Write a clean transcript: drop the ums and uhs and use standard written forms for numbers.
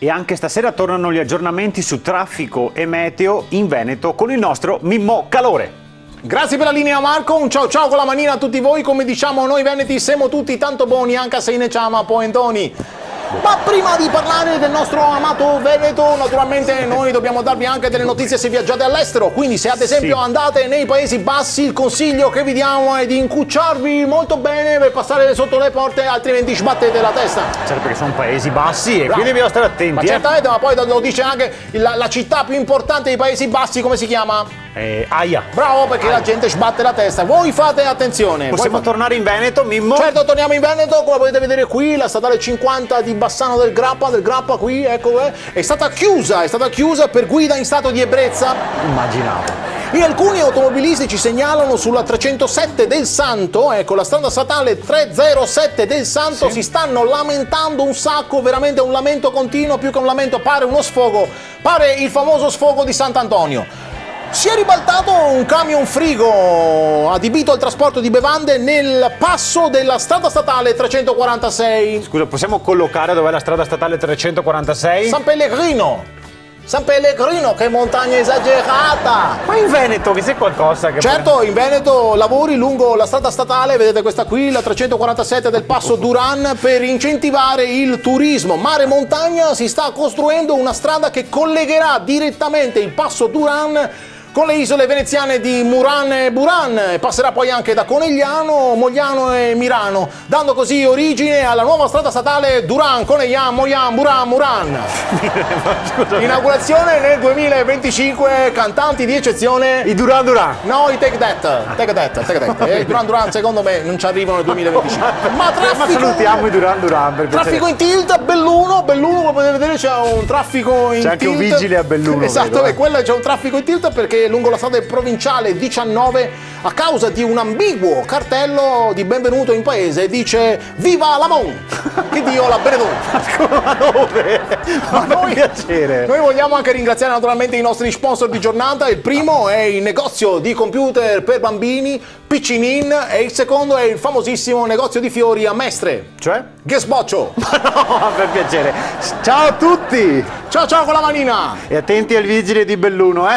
E anche stasera tornano gli aggiornamenti su traffico e meteo in Veneto con il nostro Mimmo Calore. Grazie per la linea Marco, un ciao ciao con la manina a tutti voi, come diciamo noi veneti siamo tutti tanto buoni anche se ne chiama Poentoni. Ma prima di parlare del nostro amato Veneto, naturalmente noi dobbiamo darvi anche delle notizie se viaggiate all'estero, quindi se ad esempio andate nei Paesi Bassi, il consiglio che vi diamo è di incucciarvi molto bene per passare sotto le porte, altrimenti sbattete la testa. Certo, perché sono Paesi Bassi e quindi dobbiamo stare attenti. Ma certamente, ma poi lo dice anche la città più importante dei Paesi Bassi, come si chiama? Aia. Bravo, perché la gente sbatte la testa. Voi fate attenzione. Possiamo tornare in Veneto, Mimmo? Certo, torniamo in Veneto, come potete vedere qui, la statale 50 di Bassano del Grappa qui, ecco, è stata chiusa per guida in stato di ebbrezza. Immaginavo. E alcuni automobilisti ci segnalano sulla 307 del Santo, ecco, la strada statale 307 del Santo, si stanno lamentando un sacco, veramente un lamento continuo, più che un lamento, pare uno sfogo, pare il famoso sfogo di Sant'Antonio. Si è ribaltato un camion frigo adibito al trasporto di bevande nel passo della strada statale 346. Scusa, possiamo collocare dov'è la strada statale 346? San Pellegrino! San Pellegrino, che montagna esagerata! Ma in Veneto che c'è qualcosa che... Certo, in Veneto lavori lungo la strada statale, vedete questa qui, la 347 del Passo Duran, per incentivare il turismo. Mare Montagna si sta costruendo una strada che collegherà direttamente il Passo Duran con le isole veneziane di Muran e Buran, e passerà poi anche da Conegliano, Mogliano e Mirano, dando così origine alla nuova strada statale Duran, Conegliano, Mogliano, Buran, Muran. Inaugurazione nel 2025, cantanti di eccezione. I Duran Duran. No, i Take That. I Duran Duran secondo me non ci arrivano nel 2025. Ma salutiamo i Duran Duran per traffico in tilt, Belluno, come potete vedere c'è un traffico in tilt. C'è anche un vigile a Belluno. Esatto, vedo, quello c'è un traffico in tilt perché lungo la strada provinciale 19, a causa di un ambiguo cartello di benvenuto in paese, dice viva Lamon, che Dio la beneduca. Ma dove? Ma per piacere. Noi vogliamo anche ringraziare naturalmente i nostri sponsor di giornata. Il primo è il negozio di computer per bambini Piccinin e il secondo è il famosissimo negozio di fiori a Mestre. Cioè? Gesboccio. Ma no, per piacere. Ciao a tutti. Ciao ciao con la manina. E attenti al vigile di Belluno,